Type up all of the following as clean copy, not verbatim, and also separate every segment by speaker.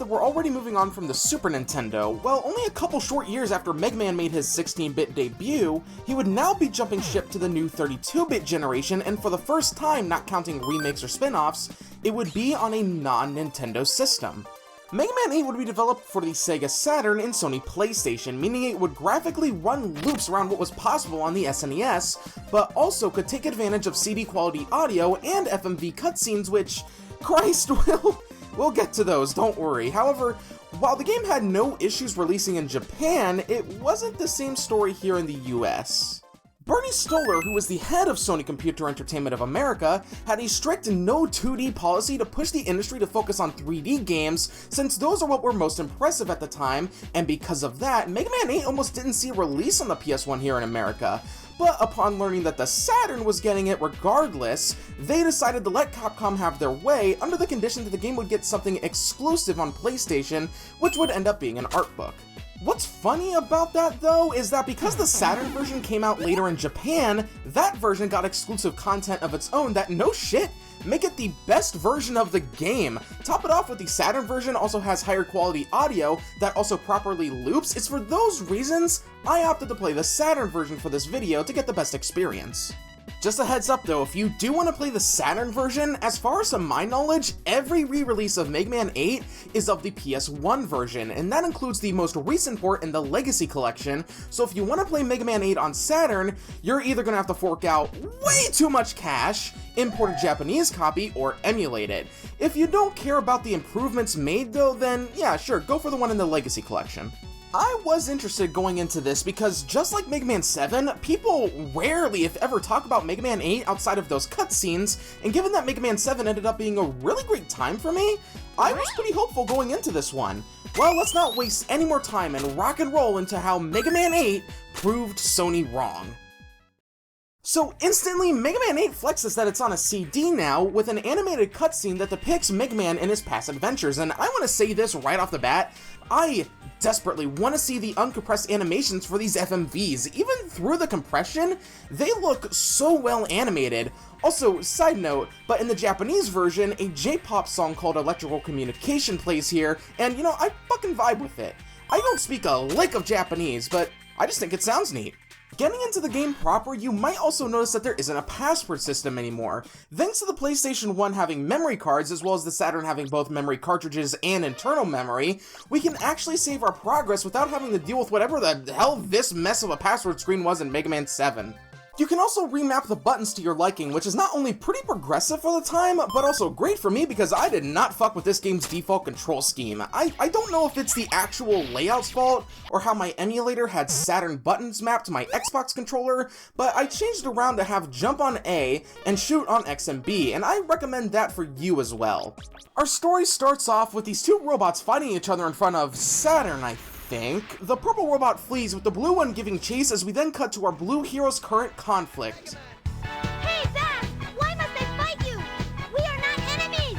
Speaker 1: that we're already moving on from the Super Nintendo. Well, only a couple short years after Mega Man made his 16-bit debut, he would now be jumping ship to the new 32-bit generation, and for the first time, not counting remakes or spin-offs, it would be on a non-Nintendo system. Mega Man 8 would be developed for the Sega Saturn and Sony PlayStation, meaning it would graphically run loops around what was possible on the SNES, but also could take advantage of CD quality audio and FMV cutscenes, which, Christ, we'll get to those, don't worry. However, while the game had no issues releasing in Japan, it wasn't the same story here in the US. Bernie Stolar, who was the head of Sony Computer Entertainment of America, had a strict no 2D policy to push the industry to focus on 3D games, since those are what were most impressive at the time, and because of that, Mega Man 8 almost didn't see a release on the PS1 here in America. But upon learning that the Saturn was getting it regardless, they decided to let Capcom have their way under the condition that the game would get something exclusive on PlayStation, which would end up being an art book. What's funny about that, though, is that because the Saturn version came out later in Japan, that version got exclusive content of its own that, no shit, make it the best version of the game. Top it off with the Saturn version also has higher quality audio that also properly loops. It's for those reasons I opted to play the Saturn version for this video to get the best experience. Just a heads up though, if you do want to play the Saturn version, as far as to my knowledge, every re-release of Mega Man 8 is of the PS1 version, and that includes the most recent port in the Legacy Collection, so if you want to play Mega Man 8 on Saturn, you're either going to have to fork out way too much cash, import a Japanese copy, or emulate it. If you don't care about the improvements made though, then yeah, sure, go for the one in the Legacy Collection. I was interested going into this because just like Mega Man 7, people rarely, if ever, talk about Mega Man 8 outside of those cutscenes, and given that Mega Man 7 ended up being a really great time for me, I was pretty hopeful going into this one. Well, let's not waste any more time and rock and roll into how Mega Man 8 proved Sony wrong. So instantly, Mega Man 8 flexes that it's on a CD now, with an animated cutscene that depicts Mega Man in his past adventures, and I want to say this right off the bat, I desperately want to see the uncompressed animations for these FMVs. Even through the compression, they look so well animated. Also, side note, but in the Japanese version, a J-pop song called Electrical Communication plays here, and you know, I fucking vibe with it. I don't speak a lick of Japanese, but I just think it sounds neat. Getting into the game proper, you might also notice that there isn't a password system anymore. Thanks to the PlayStation 1 having memory cards, as well as the Saturn having both memory cartridges and internal memory, we can actually save our progress without having to deal with whatever the hell this mess of a password screen was in Mega Man 7. You can also remap the buttons to your liking, which is not only pretty progressive for the time, but also great for me because I did not fuck with this game's default control scheme. I don't know if it's the actual layout's fault, or how my emulator had Saturn buttons mapped to my Xbox controller, but I changed it around to have jump on A and shoot on X and B, and I recommend that for you as well. Our story starts off with these two robots fighting each other in front of Saturn, I think. The purple robot flees, with the blue one giving chase, as we then cut to our blue hero's current conflict.
Speaker 2: Hey, Zach! Why must I fight you? We are not enemies!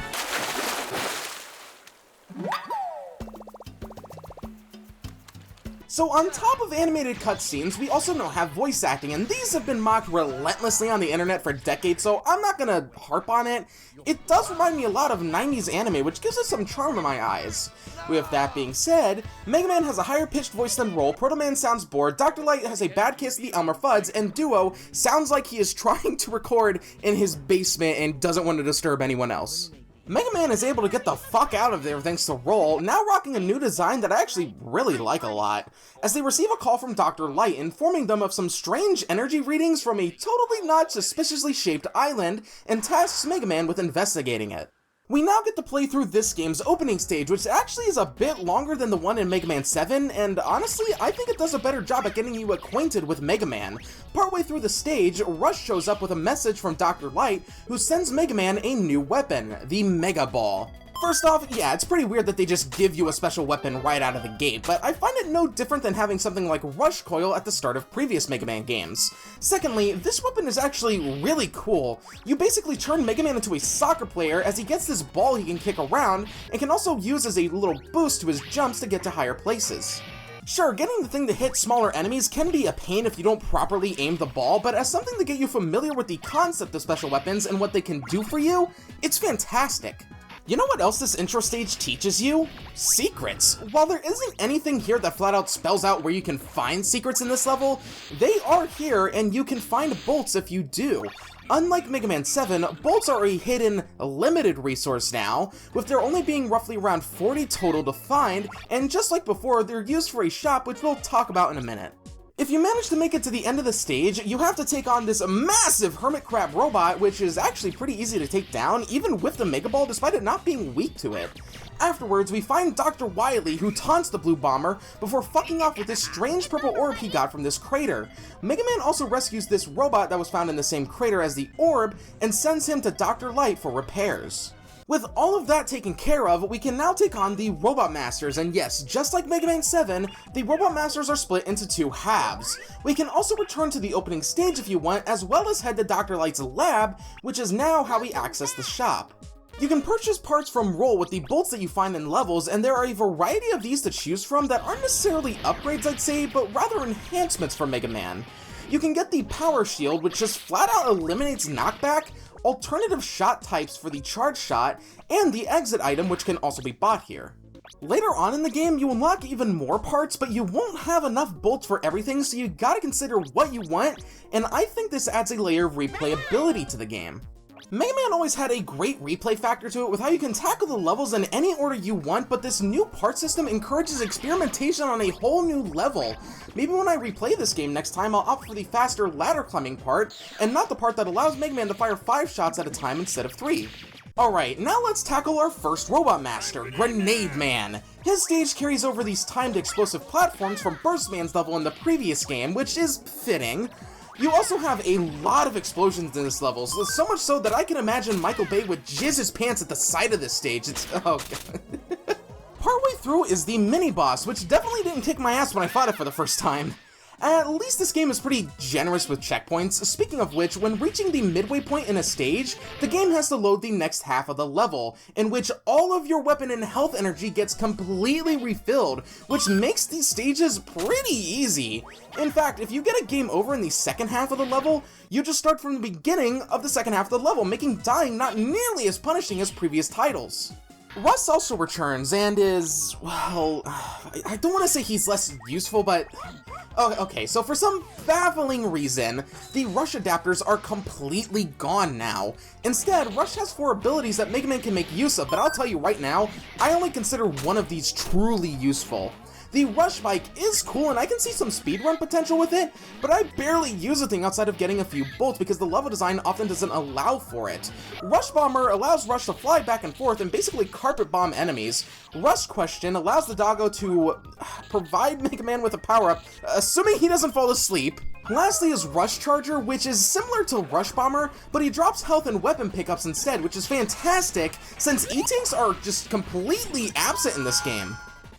Speaker 1: So on top of animated cutscenes, we also now have voice acting, and these have been mocked relentlessly on the internet for decades, so I'm not gonna harp on it. It does remind me a lot of 90s anime, which gives it some charm in my eyes. With that being said, Mega Man has a higher pitched voice than Roll, Proto Man sounds bored, Dr. Light has a bad case of the Elmer Fuds, and Duo sounds like he is trying to record in his basement and doesn't want to disturb anyone else. Mega Man is able to get the fuck out of there thanks to Roll, now rocking a new design that I actually really like a lot, as they receive a call from Dr. Light informing them of some strange energy readings from a totally not suspiciously shaped island, and tasks Mega Man with investigating it. We now get to play through this game's opening stage, which actually is a bit longer than the one in Mega Man 7, and honestly, I think it does a better job at getting you acquainted with Mega Man. Partway through the stage, Rush shows up with a message from Dr. Light, who sends Mega Man a new weapon, the Mega Ball. First off, yeah, it's pretty weird that they just give you a special weapon right out of the gate, but I find it no different than having something like Rush Coil at the start of previous Mega Man games. Secondly, this weapon is actually really cool. You basically turn Mega Man into a soccer player as he gets this ball he can kick around, and can also use as a little boost to his jumps to get to higher places. Sure, getting the thing to hit smaller enemies can be a pain if you don't properly aim the ball, but as something to get you familiar with the concept of special weapons and what they can do for you, it's fantastic. You know what else this intro stage teaches you? Secrets. While there isn't anything here that flat out spells out where you can find secrets in this level, they are here and you can find bolts if you do. Unlike Mega Man 7, bolts are a hidden, limited resource now, with there only being roughly around 40 total to find, and just like before, they're used for a shop, which we'll talk about in a minute. If you manage to make it to the end of the stage, you have to take on this massive hermit crab robot, which is actually pretty easy to take down, even with the Mega Ball, despite it not being weak to it. Afterwards, we find Dr. Wily, who taunts the Blue Bomber before fucking off with this strange purple orb he got from this crater. Mega Man also rescues this robot that was found in the same crater as the orb, and sends him to Dr. Light for repairs. With all of that taken care of, we can now take on the Robot Masters, and yes, just like Mega Man 7, the Robot Masters are split into two halves. We can also return to the opening stage if you want, as well as head to Dr. Light's lab, which is now how we access the shop. You can purchase parts from Roll with the bolts that you find in levels, and there are a variety of these to choose from that aren't necessarily upgrades, I'd say, but rather enhancements for Mega Man. You can get the Power Shield, which just flat out eliminates knockback, alternative shot types for the charge shot, and the exit item, which can also be bought here. Later on in the game, you unlock even more parts, but you won't have enough bolts for everything, so you gotta consider what you want, and I think this adds a layer of replayability to the game. Mega Man always had a great replay factor to it with how you can tackle the levels in any order you want, but this new part system encourages experimentation on a whole new level. Maybe when I replay this game next time, I'll opt for the faster ladder climbing part, and not the part that allows Mega Man to fire 5 shots at a time instead of 3. Alright, now let's tackle our first Robot Master, Grenade Man. His stage carries over these timed explosive platforms from Burst Man's level in the previous game, which is fitting. You also have a lot of explosions in this level, so much so that I can imagine Michael Bay would jizz his pants at the side of this stage. It's, oh god. Partway through is the mini-boss, which definitely didn't kick my ass when I fought it for the first time. At least this game is pretty generous with checkpoints, speaking of which, when reaching the midway point in a stage, the game has to load the next half of the level, in which all of your weapon and health energy gets completely refilled, which makes these stages pretty easy. In fact, if you get a game over in the second half of the level, you just start from the beginning of the second half of the level, making dying not nearly as punishing as previous titles. Russ also returns and is, well, I don't want to say he's less useful, but... Oh, okay, so for some baffling reason, the Rush adapters are completely gone now. Instead, Rush has 4 abilities that Mega Man can make use of, but I'll tell you right now, I only consider one of these truly useful. The Rush Bike is cool and I can see some speedrun potential with it, but I barely use the thing outside of getting a few bolts because the level design often doesn't allow for it. Rush Bomber allows Rush to fly back and forth and basically carpet bomb enemies. Rush Question allows the doggo to provide Mega Man with a power-up, assuming he doesn't fall asleep. Lastly is Rush Charger, which is similar to Rush Bomber, but he drops health and weapon pickups instead, which is fantastic since E-Tanks are just completely absent in this game.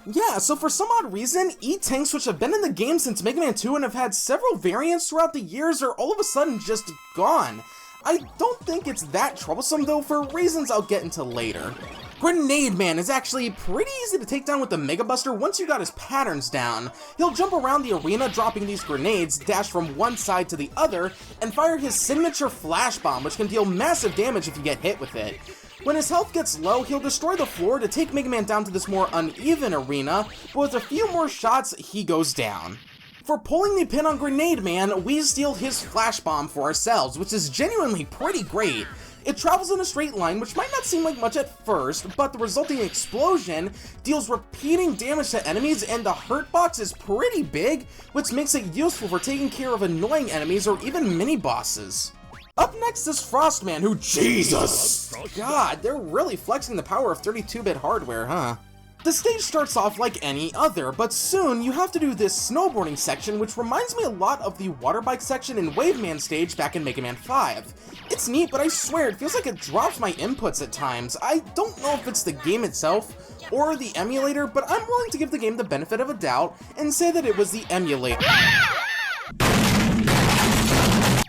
Speaker 1: Yeah, so for some odd reason, E-Tanks, which have been in the game since Mega Man 2 and have had several variants throughout the years, are all of a sudden just gone. I don't think it's that troublesome though, for reasons I'll get into later. Grenade Man is actually pretty easy to take down with the Mega Buster once you got his patterns down. He'll jump around the arena dropping these grenades, dash from one side to the other, and fire his signature Flash Bomb, which can deal massive damage if you get hit with it. When his health gets low, he'll destroy the floor to take Mega Man down to this more uneven arena, but with a few more shots, he goes down. For pulling the pin on Grenade Man, we steal his Flash Bomb for ourselves, which is genuinely pretty great. It travels in a straight line, which might not seem like much at first, but the resulting explosion deals repeating damage to enemies, and the hurt box is pretty big, which makes it useful for taking care of annoying enemies or even mini-bosses. Up next is Frostman, who, Jesus! God, they're really flexing the power of 32-bit hardware, huh? The stage starts off like any other, but soon you have to do this snowboarding section, which reminds me a lot of the water bike section in Wave Man stage back in Mega Man 5. It's neat, but I swear it feels like it drops my inputs at times. I don't know if it's the game itself or the emulator, but I'm willing to give the game the benefit of a doubt and say that it was the emulator.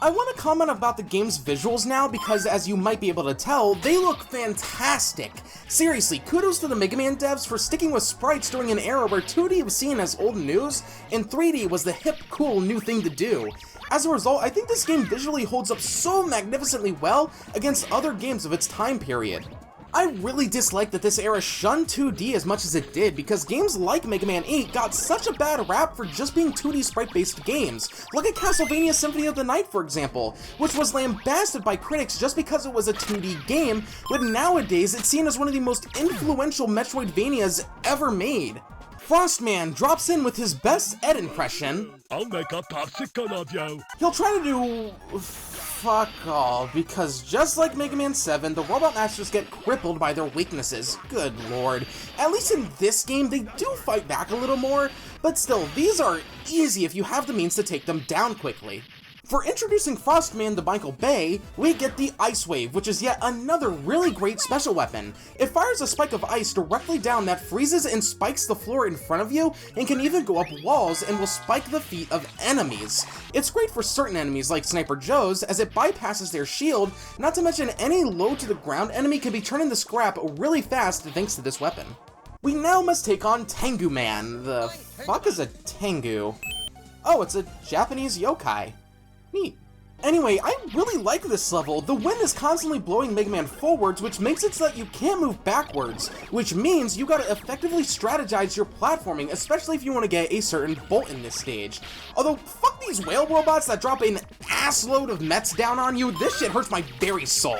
Speaker 1: I want to comment about the game's visuals now because, as you might be able to tell, they look fantastic. Seriously, kudos to the Mega Man devs for sticking with sprites during an era where 2D was seen as old news, and 3D was the hip, cool new thing to do. As a result, I think this game visually holds up so magnificently well against other games of its time period. I really dislike that this era shunned 2D as much as it did, because games like Mega Man 8 got such a bad rap for just being 2D sprite-based games. Look at Castlevania Symphony of the Night, for example, which was lambasted by critics just because it was a 2D game, but nowadays it's seen as one of the most influential Metroidvanias ever made. Frostman drops in with his best Ed impression.
Speaker 3: I'll make a popsicle of you.
Speaker 1: He'll try to do fuck all, because just like Mega Man 7, the Robot Masters get crippled by their weaknesses. Good lord. At least in this game, they do fight back a little more, but still, these are easy if you have the means to take them down quickly. For introducing Frostman to Michael Bay, we get the Ice Wave, which is yet another really great special weapon. It fires a spike of ice directly down that freezes and spikes the floor in front of you, and can even go up walls and will spike the feet of enemies. It's great for certain enemies like Sniper Joe's, as it bypasses their shield, not to mention any low to the ground enemy can be turned into scrap really fast thanks to this weapon. We now must take on Tengu Man. The fuck is a Tengu? Oh, it's a Japanese yokai. Neat. Anyway, I really like this level. The wind is constantly blowing Mega Man forwards, which makes it so that you can't move backwards, which means you gotta effectively strategize your platforming, especially if you want to get a certain bolt in this stage. Although, fuck these whale robots that drop an assload of mets down on you, this shit hurts my very soul.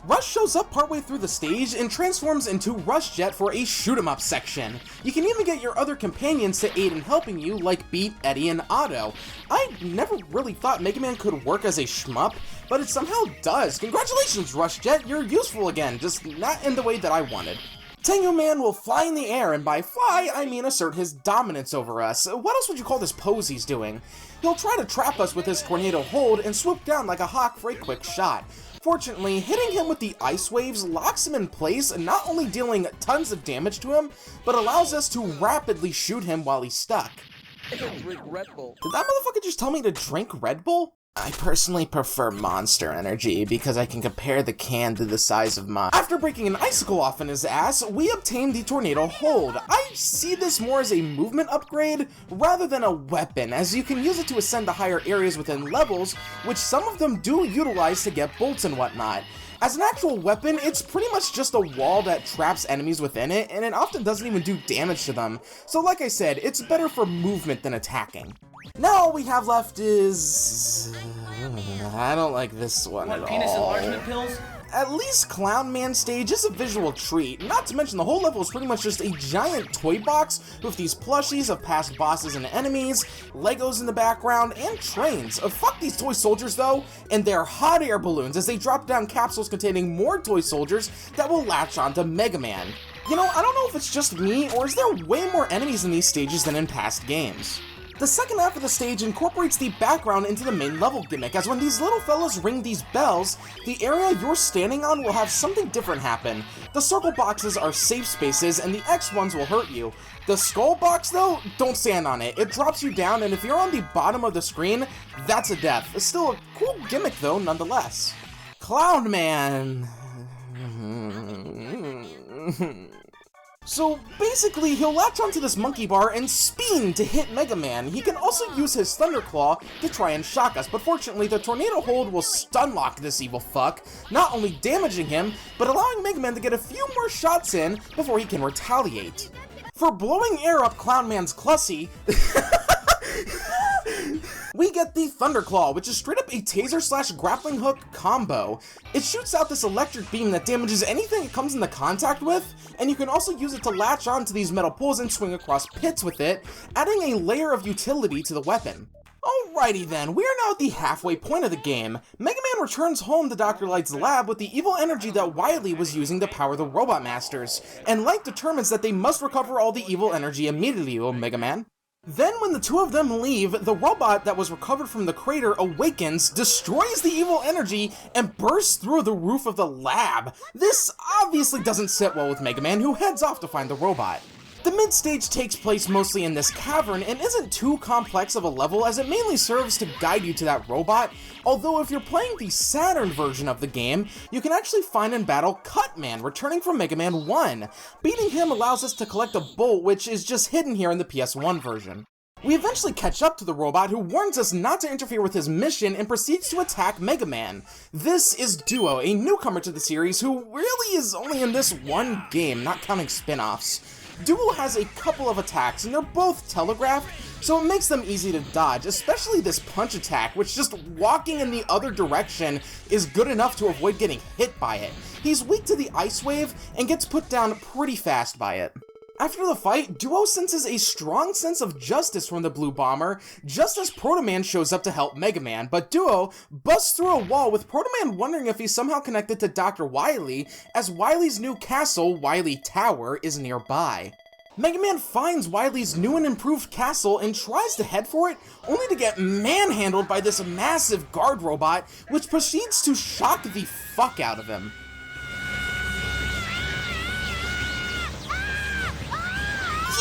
Speaker 1: Rush shows up partway through the stage and transforms into Rush Jet for a shoot-'em-up section. You can even get your other companions to aid in helping you, like Beat, Eddie, and Otto. I never really thought Mega Man could work as a shmup, but it somehow does. Congratulations, Rush Jet, you're useful again, just not in the way that I wanted. Tengu Man will fly in the air, and by fly, I mean assert his dominance over us. What else would you call this pose he's doing? He'll try to trap us with his tornado hold and swoop down like a hawk for a quick shot. Fortunately, hitting him with the ice waves locks him in place, not only dealing tons of damage to him, but allows us to rapidly shoot him while he's stuck.
Speaker 4: Drink Red Bull.
Speaker 1: Did that motherfucker just tell me to drink Red Bull? I personally prefer Monster Energy because I can compare the can to the size of mine. After breaking an icicle off in his ass, we obtain the Tornado Hold. I see this more as a movement upgrade rather than a weapon, as you can use it to ascend to higher areas within levels, which some of them do utilize to get bolts and whatnot. As an actual weapon, it's pretty much just a wall that traps enemies within it, and it often doesn't even do damage to them. So like I said, it's better for movement than attacking. Now all we have left is... I don't like this one at all.
Speaker 5: Penis enlargement pills?
Speaker 1: At least Clown Man stage is a visual treat, not to mention the whole level is pretty much just a giant toy box with these plushies of past bosses and enemies, Legos in the background, and trains. Fuck these toy soldiers though, and their hot air balloons as they drop down capsules containing more toy soldiers that will latch onto Mega Man. You know, I don't know if it's just me, or is there way more enemies in these stages than in past games? The second half of the stage incorporates the background into the main level gimmick, as when these little fellas ring these bells, the area you're standing on will have something different happen. The circle boxes are safe spaces, and the X ones will hurt you. The skull box, though, don't stand on it. It drops you down, and if you're on the bottom of the screen, that's a death. It's still a cool gimmick, though, nonetheless. Clown Man... So basically, he'll latch onto this monkey bar and spin to hit Mega Man. He can also use his Thunder Claw to try and shock us, but fortunately the Tornado Hold will stun lock this evil fuck, not only damaging him, but allowing Mega Man to get a few more shots in before he can retaliate. For blowing air up Clown Man's Clussy, we get the Thunder Claw, which is straight up a taser/grappling hook combo. It shoots out this electric beam that damages anything it comes into contact with, and you can also use it to latch onto these metal poles and swing across pits with it, adding a layer of utility to the weapon. Alrighty then, we are now at the halfway point of the game. Mega Man returns home to Dr. Light's lab with the evil energy that Wily was using to power the Robot Masters, and Light determines that they must recover all the evil energy immediately, oh Mega Man. Then when the two of them leave, the robot that was recovered from the crater awakens, destroys the evil energy, and bursts through the roof of the lab. This obviously doesn't sit well with Mega Man, who heads off to find the robot. The mid-stage takes place mostly in this cavern and isn't too complex of a level, as it mainly serves to guide you to that robot, although if you're playing the Saturn version of the game, you can actually find and battle Cutman, returning from Mega Man 1. Beating him allows us to collect a bolt, which is just hidden here in the PS1 version. We eventually catch up to the robot, who warns us not to interfere with his mission and proceeds to attack Mega Man. This is Duo, a newcomer to the series who really is only in this one game, not counting spin-offs. Duo has a couple of attacks, and they're both telegraphed, so it makes them easy to dodge, especially this punch attack, which just walking in the other direction is good enough to avoid getting hit by it. He's weak to the ice wave, and gets put down pretty fast by it. After the fight, Duo senses a strong sense of justice from the Blue Bomber, just as Proto Man shows up to help Mega Man, but Duo busts through a wall with Proto Man wondering if he's somehow connected to Dr. Wily, as Wily's new castle, Wily Tower, is nearby. Mega Man finds Wily's new and improved castle and tries to head for it, only to get manhandled by this massive guard robot, which proceeds to shock the fuck out of him.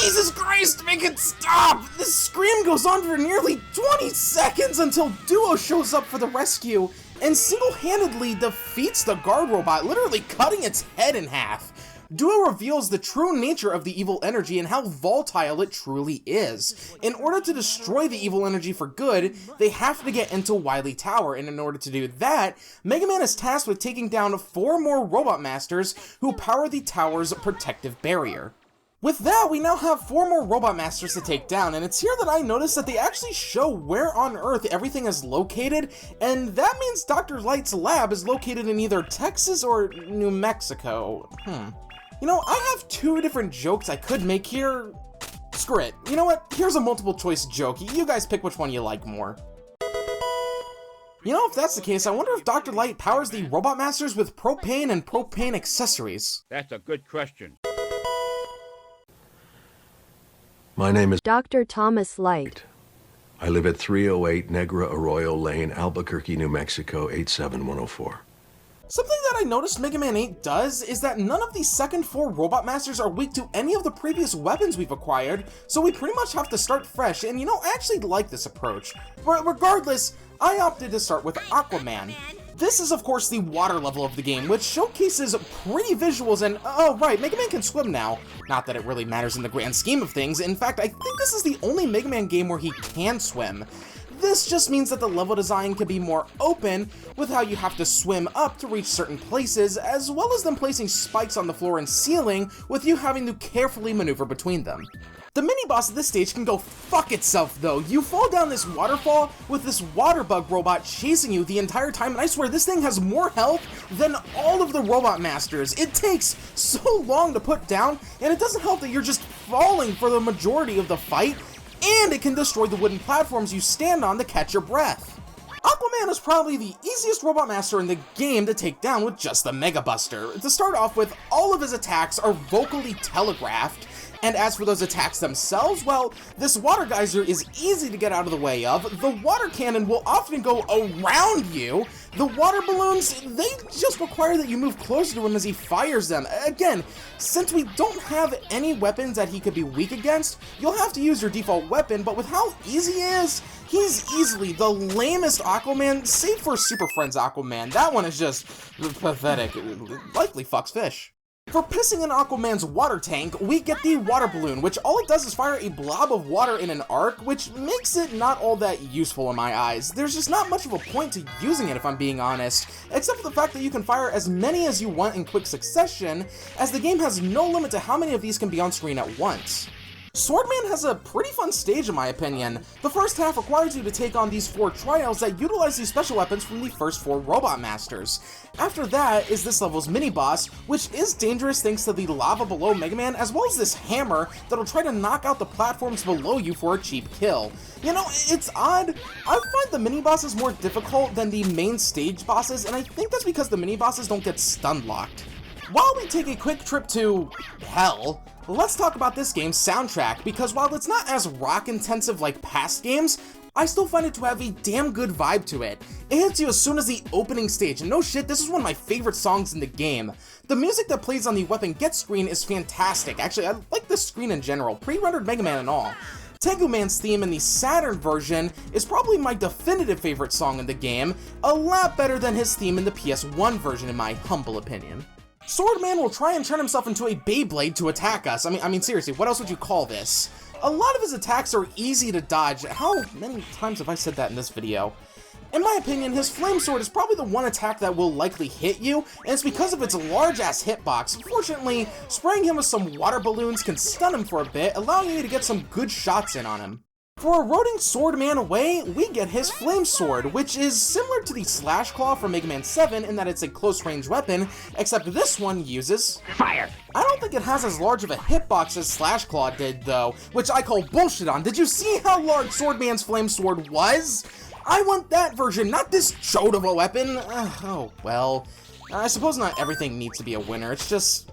Speaker 1: Jesus Christ, make it stop! This scream goes on for nearly 20 seconds until Duo shows up for the rescue and single-handedly defeats the guard robot, literally cutting its head in half. Duo reveals the true nature of the evil energy and how volatile it truly is. In order to destroy the evil energy for good, they have to get into Wily Tower, and in order to do that, Mega Man is tasked with taking down 4 more Robot Masters who power the tower's protective barrier. With that, we now have 4 more Robot Masters to take down, and it's here that I noticed that they actually show where on Earth everything is located, and that means Dr. Light's lab is located in either Texas or New Mexico. You know, I have 2 different jokes I could make here. Screw it. You know what? Here's a multiple choice joke. You guys pick which one you like more. You know, if that's the case, I wonder if Dr. Light powers the Robot Masters with propane and propane accessories.
Speaker 3: That's a good question.
Speaker 5: My name is
Speaker 6: Dr. Thomas Light.
Speaker 5: I live at 308 Negra Arroyo Lane, Albuquerque, New Mexico, 87104.
Speaker 1: Something that I noticed Mega Man 8 does is that none of the second 4 Robot Masters are weak to any of the previous weapons we've acquired, so we pretty much have to start fresh, and you know, I actually like this approach. But regardless, I opted to start with Aquaman. This is, of course, the water level of the game, which showcases pretty visuals and, oh right, Mega Man can swim now. Not that it really matters in the grand scheme of things. In fact, I think this is the only Mega Man game where he can swim. This just means that the level design can be more open with how you have to swim up to reach certain places, as well as them placing spikes on the floor and ceiling with you having to carefully maneuver between them. The mini-boss of this stage can go fuck itself though. You fall down this waterfall with this water bug robot chasing you the entire time, and I swear this thing has more health than all of the Robot Masters. It takes so long to put down, and it doesn't help that you're just falling for the majority of the fight, and it can destroy the wooden platforms you stand on to catch your breath. Aquaman is probably the easiest Robot Master in the game to take down with just the Mega Buster. To start off with, all of his attacks are vocally telegraphed, and as for those attacks themselves, well, this water geyser is easy to get out of the way of. The water cannon will often go around you. The water balloons, they just require that you move closer to him as he fires them. Again, since we don't have any weapons that he could be weak against, you'll have to use your default weapon, but with how easy he is, he's easily the lamest Aquaman, save for Super Friends Aquaman. That one is just pathetic. It likely fucks fish. For pissing in Aquaman's water tank, we get the water balloon, which all it does is fire a blob of water in an arc, which makes it not all that useful in my eyes. There's just not much of a point to using it if I'm being honest, except for the fact that you can fire as many as you want in quick succession, as the game has no limit to how many of these can be on screen at once. Swordman has a pretty fun stage in my opinion. The first half requires you to take on these 4 trials that utilize these special weapons from the first 4 Robot Masters. After that is this level's mini-boss, which is dangerous thanks to the lava below Mega Man, as well as this hammer that'll try to knock out the platforms below you for a cheap kill. You know, it's odd. I find the mini-bosses more difficult than the main stage bosses, and I think that's because the mini-bosses don't get stun-locked. While we take a quick trip to hell, let's talk about this game's soundtrack, because while it's not as rock-intensive like past games, I still find it to have a damn good vibe to it. It hits you as soon as the opening stage, and no shit, this is one of my favorite songs in the game. The music that plays on the Weapon Get screen is fantastic. Actually, I like this screen in general, pre-rendered Mega Man and all. Tengu Man's theme in the Saturn version is probably my definitive favorite song in the game, a lot better than his theme in the PS1 version in my humble opinion. Swordman will try and turn himself into a Beyblade to attack us. I mean seriously, what else would you call this? A lot of his attacks are easy to dodge. How many times have I said that in this video? In my opinion, his Flame Sword is probably the one attack that will likely hit you, and it's because of its large-ass hitbox. Unfortunately, spraying him with some water balloons can stun him for a bit, allowing you to get some good shots in on him. For eroding Swordman away, we get his Flame Sword, which is similar to the Slash Claw from Mega Man 7 in that it's a close-range weapon, except this one uses fire. I don't think it has as large of a hitbox as Slash Claw did, though, which I call bullshit on. Did you see how large Swordman's Flame Sword was? I want that version, not this chode of a weapon. Oh, well. I suppose not everything needs to be a winner, it's just...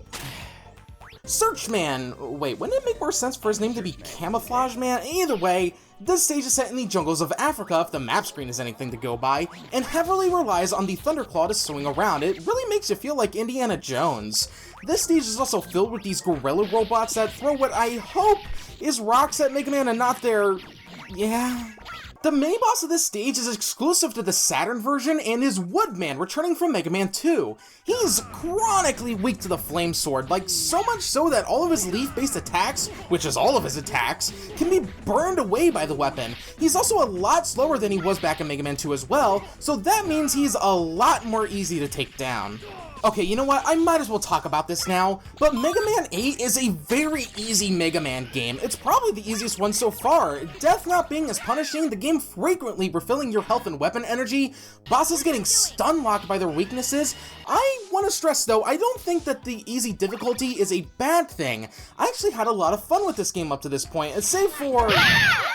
Speaker 1: Searchman! Wait, wouldn't it make more sense for his name to be Camouflage Man? Either way, this stage is set in the jungles of Africa, if the map screen is anything to go by, and heavily relies on the Thunderclaw to swing around. It really makes you feel like Indiana Jones. This stage is also filled with these gorilla robots that throw what I hope is rocks at Mega Man and not their... yeah... The mini-boss of this stage is exclusive to the Saturn version and is Woodman, returning from Mega Man 2. He's chronically weak to the Flame Sword, like so much so that all of his leaf-based attacks, which is all of his attacks, can be burned away by the weapon. He's also a lot slower than he was back in Mega Man 2 as well, so that means he's a lot more easy to take down. Okay, you know what? I might as well talk about this now, but Mega Man 8 is a very easy Mega Man game. It's probably the easiest one so far. Death not being as punishing, the game frequently refilling your health and weapon energy, bosses getting stun locked by their weaknesses. I want to stress though, I don't think that the easy difficulty is a bad thing. I actually had a lot of fun with this game up to this point, save for...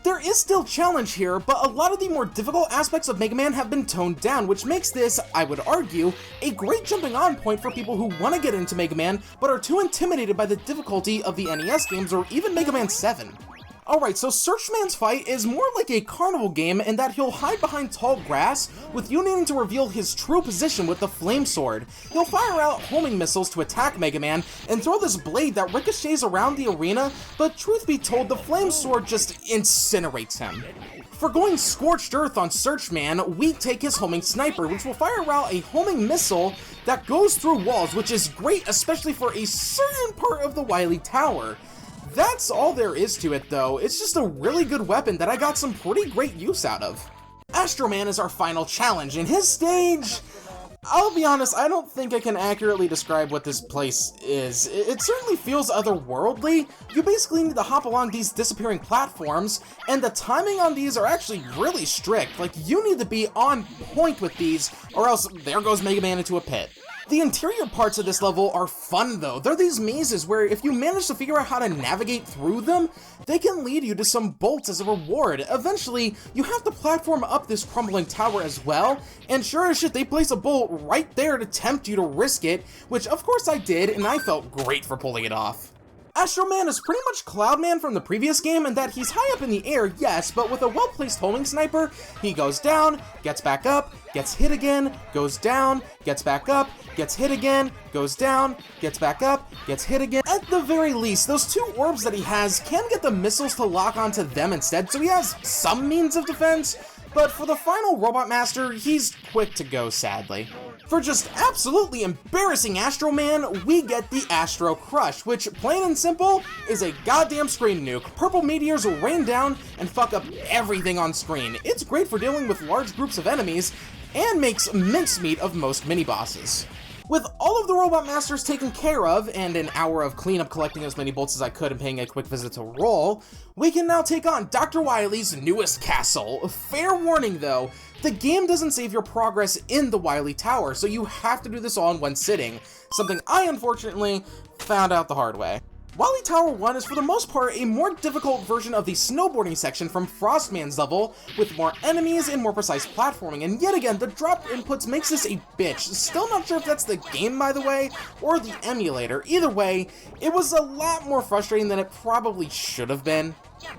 Speaker 1: There is still challenge here, but a lot of the more difficult aspects of Mega Man have been toned down, which makes this, I would argue, a great jumping on point for people who want to get into Mega Man, but are too intimidated by the difficulty of the NES games or even Mega Man 7. Alright, so Searchman's fight is more like a carnival game in that he'll hide behind tall grass, with you needing to reveal his true position with the Flame Sword. He'll fire out homing missiles to attack Mega Man, and throw this blade that ricochets around the arena, but truth be told, the Flame Sword just incinerates him. For going Scorched Earth on Searchman, we take his homing sniper, which will fire out a homing missile that goes through walls, which is great especially for a certain part of the Wily Tower. That's all there is to it though, it's just a really good weapon that I got some pretty great use out of. Astro Man is our final challenge, and his stage... I'll be honest, I don't think I can accurately describe what this place is. It certainly feels otherworldly. You basically need to hop along these disappearing platforms, and the timing on these are actually really strict. Like, you need to be on point with these, or else there goes Mega Man into a pit. The interior parts of this level are fun though. They're these mazes where if you manage to figure out how to navigate through them, they can lead you to some bolts as a reward. Eventually, you have to platform up this crumbling tower as well, and sure as shit, they place a bolt right there to tempt you to risk it, which of course I did, and I felt great for pulling it off. Astro Man is pretty much Cloud Man from the previous game in that he's high up in the air, yes, but with a well-placed homing sniper, he goes down, gets back up, gets hit again, goes down, gets back up, gets hit again, goes down, gets back up, gets hit again. At the very least, those two orbs that he has can get the missiles to lock onto them instead, so he has some means of defense, but for the final Robot Master, he's quick to go, sadly. For just absolutely embarrassing Astro Man, we get the Astro Crush, which, plain and simple, is a goddamn screen nuke. Purple meteors will rain down and fuck up everything on screen. It's great for dealing with large groups of enemies, and makes mincemeat of most mini-bosses. With all of the Robot Masters taken care of, and an hour of cleanup collecting as many bolts as I could and paying a quick visit to Roll, we can now take on Dr. Wily's newest castle. Fair warning though, the game doesn't save your progress in the Wily Tower, so you have to do this all in one sitting, something I unfortunately found out the hard way. Wily Tower 1 is for the most part a more difficult version of the snowboarding section from Frostman's level, with more enemies and more precise platforming, and yet again, the drop inputs makes this a bitch. Still not sure if that's the game, by the way, or the emulator. Either way, it was a lot more frustrating than it probably should have been.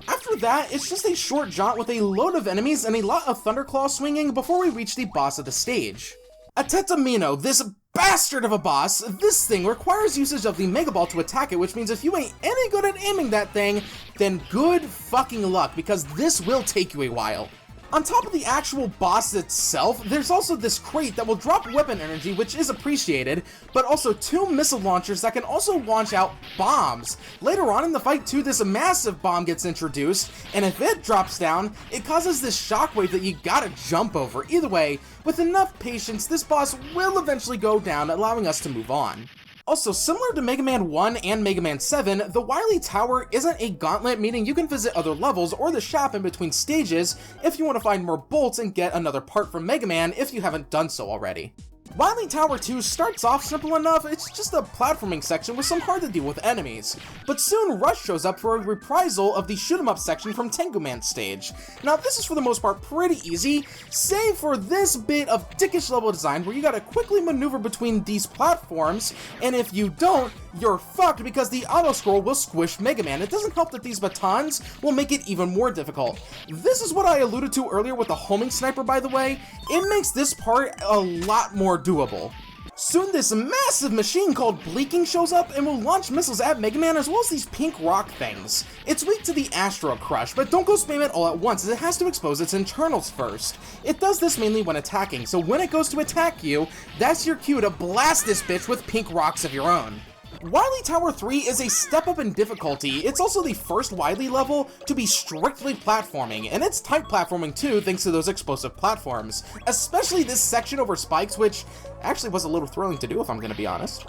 Speaker 1: After that, it's just a short jaunt with a load of enemies and a lot of Thunderclaw swinging before we reach the boss of the stage. Atetamino, this bastard of a boss, this thing requires usage of the Mega Ball to attack it, which means if you ain't any good at aiming that thing, then good fucking luck, because this will take you a while. On top of the actual boss itself, there's also this crate that will drop weapon energy, which is appreciated, but also 2 missile launchers that can also launch out bombs. Later on in the fight too, this massive bomb gets introduced, and if it drops down, it causes this shockwave that you gotta jump over. Either way, with enough patience, this boss will eventually go down, allowing us to move on. Also, similar to Mega Man 1 and Mega Man 7, the Wily Tower isn't a gauntlet, meaning you can visit other levels or the shop in between stages if you want to find more bolts and get another part from Mega Man if you haven't done so already. Wily Tower 2 starts off simple enough, it's just a platforming section with some hard to deal with enemies. But soon Rush shows up for a reprisal of the shoot 'em up section from Tengu Man's stage. Now this is for the most part pretty easy, save for this bit of dickish level design where you gotta quickly maneuver between these platforms, and if you don't, you're fucked because the auto-scroll will squish Mega Man. It doesn't help that these batons will make it even more difficult. This is what I alluded to earlier with the homing sniper, by the way. It makes this part a lot more doable. Soon this massive machine called Bleaking shows up and will launch missiles at Mega Man as well as these pink rock things. It's weak to the Astro Crush, but don't go spam it all at once as it has to expose its internals first. It does this mainly when attacking, so when it goes to attack you, that's your cue to blast this bitch with pink rocks of your own. Wily Tower 3 is a step up in difficulty. It's also the first Wily level to be strictly platforming, and it's tight platforming too thanks to those explosive platforms, especially this section over spikes, which actually was a little thrilling to do if I'm gonna be honest.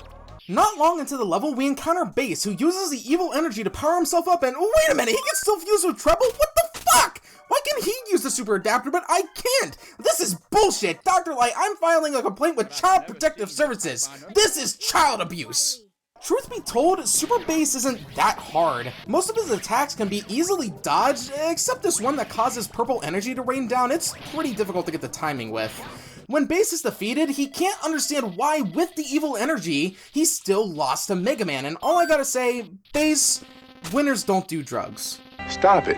Speaker 1: Not long into the level, we encounter Bass, who uses the evil energy to power himself up, and wait a minute, he can still fuse with treble? What the fuck? Why can he use the super adapter, but I can't? This is bullshit! Dr. Light, I'm filing a complaint with Child Protective Services. This is child abuse! Truth be told, Super Bass isn't that hard. Most of his attacks can be easily dodged, except this one that causes purple energy to rain down. It's pretty difficult to get the timing with. When Bass is defeated, he can't understand why, with the evil energy, he still lost to Mega Man, and all I gotta say, Bass, winners don't do drugs.
Speaker 5: Stop it.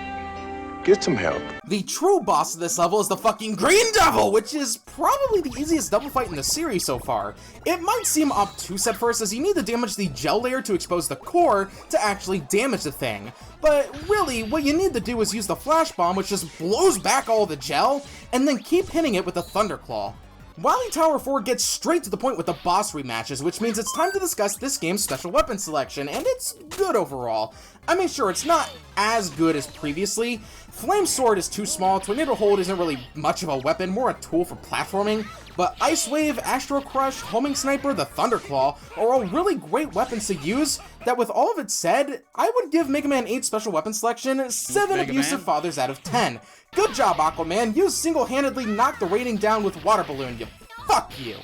Speaker 5: Get some help.
Speaker 1: The true boss of this level is the fucking Green Devil, which is probably the easiest double fight in the series so far. It might seem obtuse at first as you need to damage the gel layer to expose the core to actually damage the thing. But really, what you need to do is use the flash bomb, which just blows back all the gel, and then keep hitting it with the Thunderclaw. Wily Tower 4 gets straight to the point with the boss rematches, which means it's time to discuss this game's special weapon selection, and it's good overall. I mean, sure, it's not as good as previously. Flame Sword is too small, Tornado Hold isn't really much of a weapon, more a tool for platforming, but Ice Wave, Astro Crush, Homing Sniper, the Thunderclaw are all really great weapons to use that, with all of it said, I would give Mega Man 8 special weapon selection 7 abusive fathers out of 10. Good job, Aquaman, you single-handedly knocked the rating down with Water Balloon, fuck you.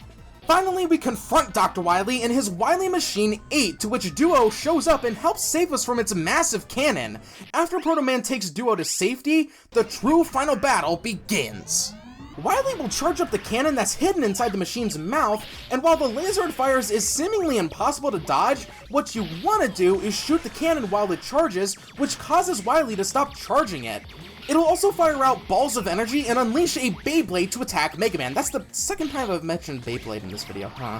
Speaker 1: Finally, we confront Dr. Wily and his Wily Machine 8, to which Duo shows up and helps save us from its massive cannon. After Proto Man takes Duo to safety, the true final battle begins. Wily will charge up the cannon that's hidden inside the machine's mouth, and while the laser it fires is seemingly impossible to dodge, what you want to do is shoot the cannon while it charges, which causes Wily to stop charging it. It'll also fire out balls of energy and unleash a Beyblade to attack Mega Man. That's the second time I've mentioned Beyblade in this video, huh?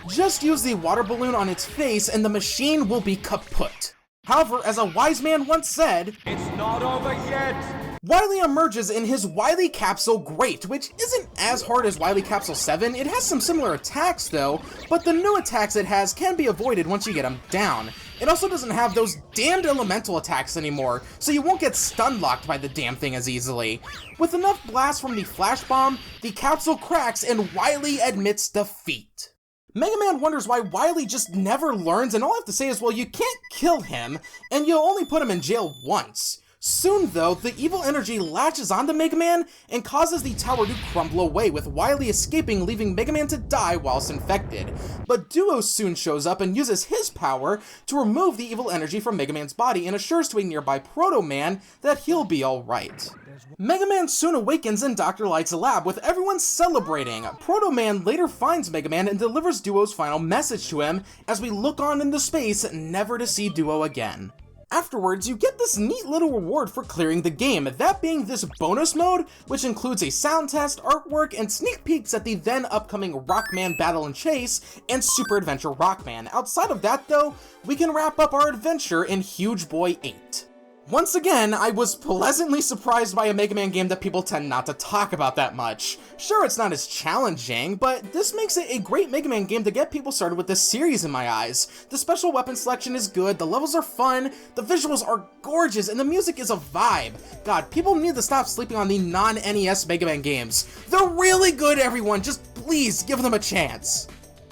Speaker 1: Just use the water balloon on its face and the machine will be kaput. However, as a wise man once said, "It's not over yet!" Wily emerges in his Wily Capsule Great, which isn't as hard as Wily Capsule 7. It has some similar attacks though, but the new attacks it has can be avoided once you get them down. It also doesn't have those damned elemental attacks anymore, so you won't get stun locked by the damn thing as easily. With enough blasts from the flash bomb, the capsule cracks and Wily admits defeat. Mega Man wonders why Wily just never learns, and all I have to say is, well, you can't kill him, and you'll only put him in jail once. Soon, though, the evil energy latches onto Mega Man and causes the tower to crumble away, with Wily escaping, leaving Mega Man to die whilst infected. But Duo soon shows up and uses his power to remove the evil energy from Mega Man's body and assures to a nearby Proto Man that he'll be alright. Mega Man soon awakens in Dr. Light's lab, with everyone celebrating. Proto Man later finds Mega Man and delivers Duo's final message to him as we look on into space, never to see Duo again. Afterwards, you get this neat little reward for clearing the game, that being this bonus mode, which includes a sound test, artwork, and sneak peeks at the then upcoming Rockman Battle and Chase and Super Adventure Rockman. Outside of that though, we can wrap up our adventure in Huge Boy 8. Once again, I was pleasantly surprised by a Mega Man game that people tend not to talk about that much. Sure, it's not as challenging, but this makes it a great Mega Man game to get people started with this series in my eyes. The special weapon selection is good, the levels are fun, the visuals are gorgeous, and the music is a vibe. God, people need to stop sleeping on the non-NES Mega Man games. They're really good, everyone, just please give them a chance.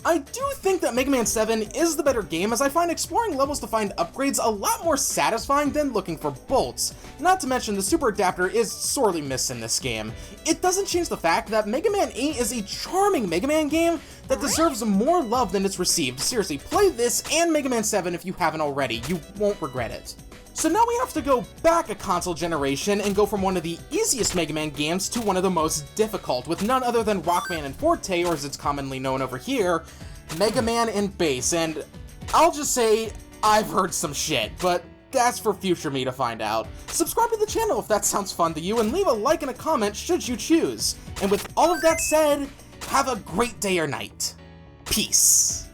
Speaker 1: I do think that Mega Man 7 is the better game, as I find exploring levels to find upgrades a lot more satisfying than looking for bolts. Not to mention the Super Adapter is sorely missed in this game. It doesn't change the fact that Mega Man 8 is a charming Mega Man game that deserves more love than it's received. Seriously, play this and Mega Man 7 if you haven't already, you won't regret it. So now we have to go back a console generation and go from one of the easiest Mega Man games to one of the most difficult, with none other than Rockman and Forte, or as it's commonly known over here, Mega Man and Bass. And I'll just say, I've heard some shit, but that's for future me to find out. Subscribe to the channel if that sounds fun to you, and leave a like and a comment should you choose. And with all of that said, have a great day or night. Peace.